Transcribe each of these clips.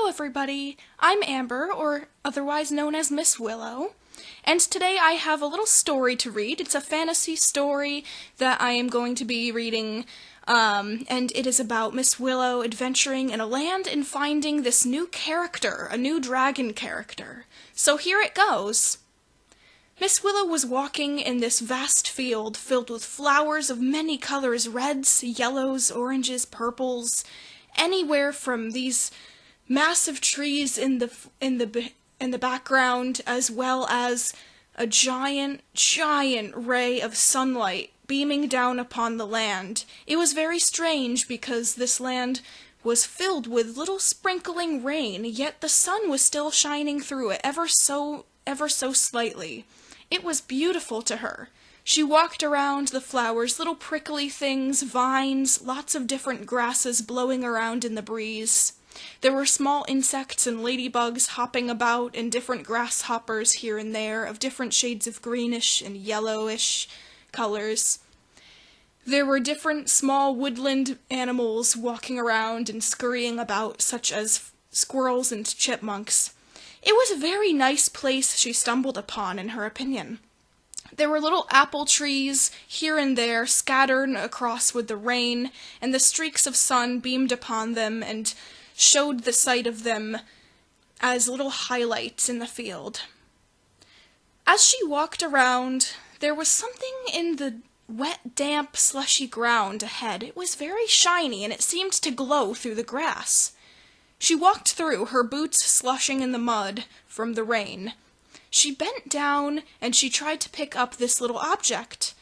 Hello everybody, I'm Amber, or otherwise known as Miss Willow, and today I have a little story to read. It's a fantasy story that I am going to be reading, and it is about Miss Willow adventuring in a land and finding this new character, a new dragon character. So here it goes. Miss Willow was walking in this vast field filled with flowers of many colors, reds, yellows, oranges, purples, anywhere from these massive trees in the background, as well as a giant ray of sunlight beaming down upon the land. It was very strange because this land was filled with little sprinkling rain, yet the sun was still shining through it ever so slightly. It was beautiful to her. She walked around the flowers, little prickly things, vines, lots of different grasses blowing around in the breeze. There were small insects and ladybugs hopping about, and different grasshoppers here and there of different shades of greenish and yellowish colors. There were different small woodland animals walking around and scurrying about, such as squirrels and chipmunks. It was a very nice place she stumbled upon, in her opinion. There were little apple trees here and there scattered across with the rain, and the streaks of sun beamed upon them and showed the sight of them as little highlights in the field. As she walked around, there was something in the wet, damp, slushy ground ahead. It was very shiny, and it seemed to glow through the grass. She walked through, her boots slushing in the mud from the rain. She bent down, and she tried to pick up this little object.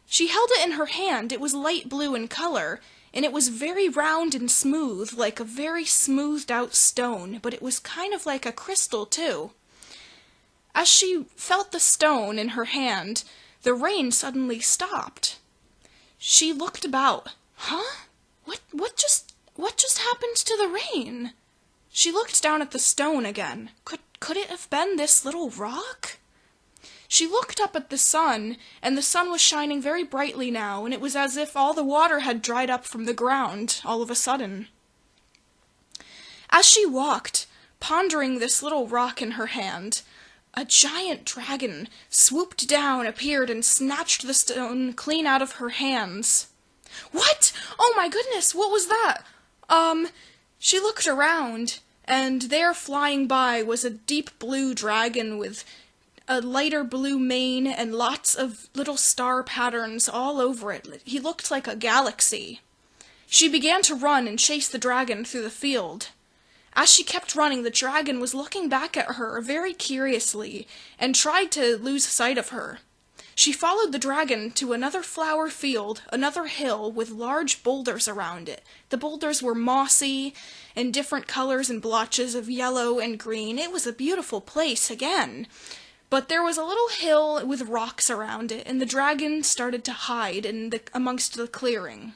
She held it in her hand. It was light blue in color, and it was very round and smooth, like a very smoothed-out stone, but it was kind of like a crystal, too. As she felt the stone in her hand, the rain suddenly stopped. She looked about. Huh? What just happened to the rain? She looked down at the stone again. Could it have been this little rock? She looked up at the sun, and the sun was shining very brightly now, and it was as if all the water had dried up from the ground all of a sudden. As she walked, pondering this little rock in her hand, a giant dragon swooped down, appeared, and snatched the stone clean out of her hands. What? Oh my goodness, what was that? She looked around, and there flying by was a deep blue dragon with a lighter blue mane and lots of little star patterns all over it. He looked like a galaxy. She began to run and chase the dragon through the field. As she kept running, the dragon was looking back at her very curiously and tried to lose sight of her. She followed the dragon to another flower field, another hill with large boulders around it. The boulders were mossy and different colors and blotches of yellow and green. It was a beautiful place again. But there was a little hill with rocks around it, and the dragon started to hide amongst the clearing.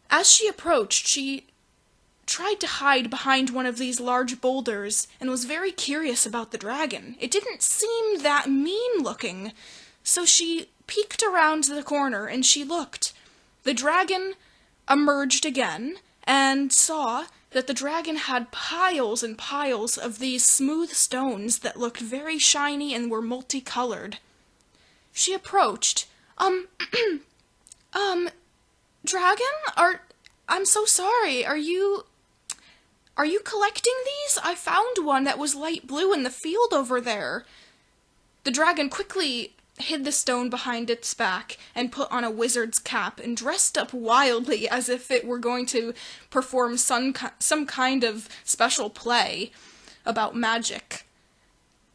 As she approached, she tried to hide behind one of these large boulders and was very curious about the dragon. It didn't seem that mean-looking, so she peeked around the corner and she looked. The dragon emerged again and saw that the dragon had piles and piles of these smooth stones that looked very shiny and were multicolored. She approached. Dragon? I'm so sorry. Are you collecting these? I found one that was light blue in the field over there. The dragon quickly hid the stone behind its back and put on a wizard's cap and dressed up wildly as if it were going to perform some kind of special play about magic.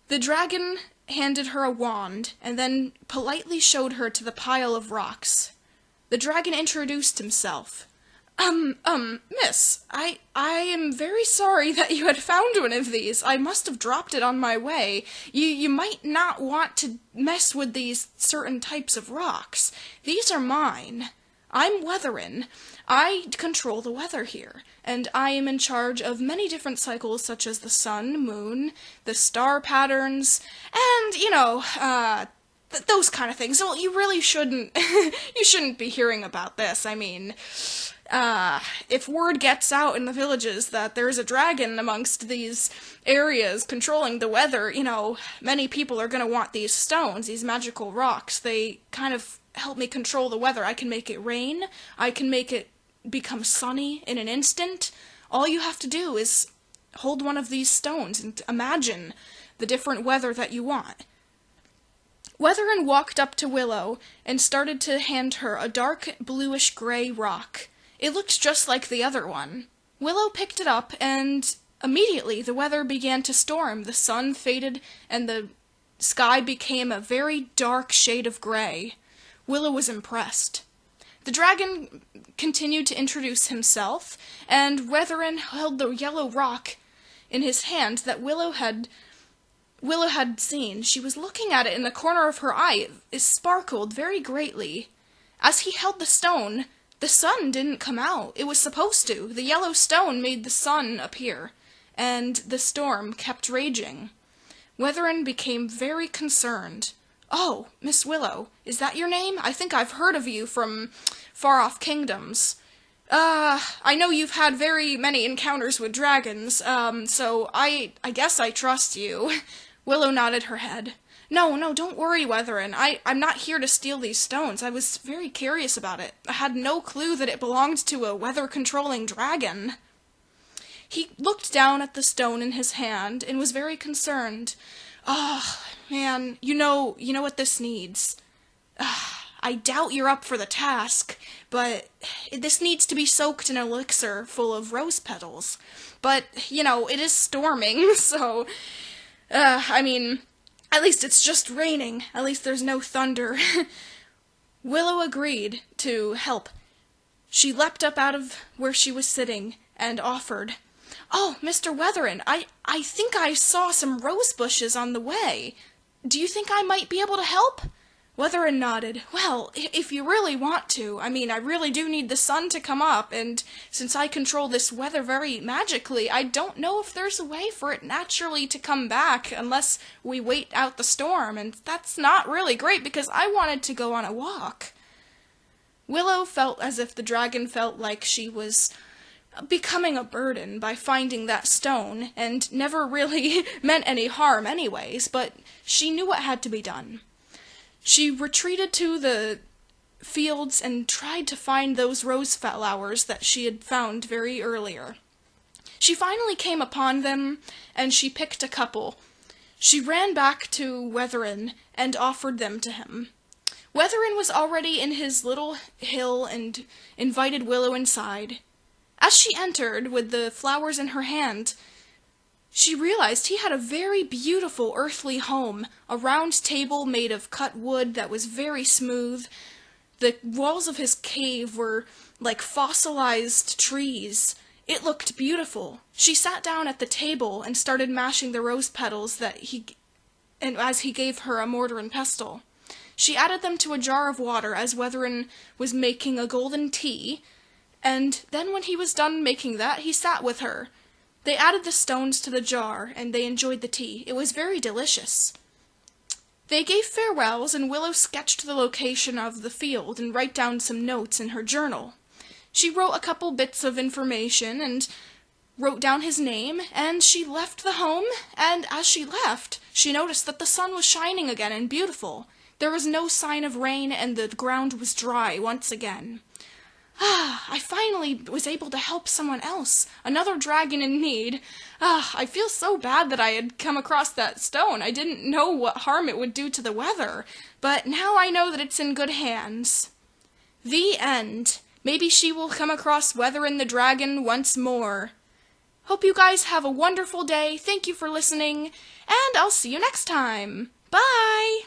The dragon handed her a wand and then politely showed her to the pile of rocks. The dragon introduced himself. Miss, I am very sorry that you had found one of these. I must have dropped it on my way. You might not want to mess with these certain types of rocks. These are mine. I'm Weatherine. I control the weather here, and I am in charge of many different cycles such as the sun, moon, the star patterns, and, those kind of things. Well, you really shouldn't, you shouldn't be hearing about this. I mean, if word gets out in the villages that there's a dragon amongst these areas controlling the weather, many people are going to want these stones, these magical rocks. They kind of help me control the weather. I can make it rain. I can make it become sunny in an instant. All you have to do is hold one of these stones and imagine the different weather that you want. Weatherine walked up to Willow and started to hand her a dark bluish-gray rock. It looked just like the other one. Willow picked it up, and immediately the weather began to storm. The sun faded, and the sky became a very dark shade of gray. Willow was impressed. The dragon continued to introduce himself, and Weatherine held the yellow rock in his hand that Willow had seen. She was looking at it in the corner of her eye. It sparkled very greatly. As he held the stone, the sun didn't come out. It was supposed to. The yellow stone made the sun appear, and the storm kept raging. Weatherine became very concerned. "Oh, Miss Willow, is that your name? I think I've heard of you from far-off kingdoms. I know you've had very many encounters with dragons, so I guess I trust you." Willow nodded her head. No, don't worry, Weatherine. I'm not here to steal these stones. I was very curious about it. I had no clue that it belonged to a weather-controlling dragon. He looked down at the stone in his hand and was very concerned. "Oh, man, you know what this needs. I doubt you're up for the task, but this needs to be soaked in an elixir full of rose petals. But, it is storming, so, at least it's just raining. At least there's no thunder." Willow agreed to help. She leapt up out of where she was sitting and offered, "Oh, Mr. Weatherine, I think I saw some rose bushes on the way. Do you think I might be able to help?" Weatherine nodded. "Well, if you really want to. I really do need the sun to come up, and since I control this weather very magically, I don't know if there's a way for it naturally to come back unless we wait out the storm, and that's not really great because I wanted to go on a walk." Willow felt as if the dragon felt like she was becoming a burden by finding that stone, and never really meant any harm anyways, but she knew what had to be done. She retreated to the fields and tried to find those rose flowers that she had found very earlier. She finally came upon them, and she picked a couple. She ran back to Weatherine and offered them to him. Weatherine was already in his little hill and invited Willow inside. As she entered with the flowers in her hand, she realized he had a very beautiful earthly home, a round table made of cut wood that was very smooth. The walls of his cave were like fossilized trees. It looked beautiful. She sat down at the table and started mashing the rose petals as he gave her a mortar and pestle. She added them to a jar of water as Weatherine was making a golden tea, and then when he was done making that, he sat with her. They added the stones to the jar, and they enjoyed the tea. It was very delicious. They gave farewells, and Willow sketched the location of the field and wrote down some notes in her journal. She wrote a couple bits of information and wrote down his name, and she left the home, and as she left, she noticed that the sun was shining again and beautiful. There was no sign of rain, and the ground was dry once again. I finally was able to help someone else, another dragon in need. I feel so bad that I had come across that stone. I didn't know what harm it would do to the weather, but now I know that it's in good hands. The end. Maybe she will come across Weatherine the dragon once more. Hope you guys have a wonderful day. Thank you for listening, and I'll see you next time. Bye!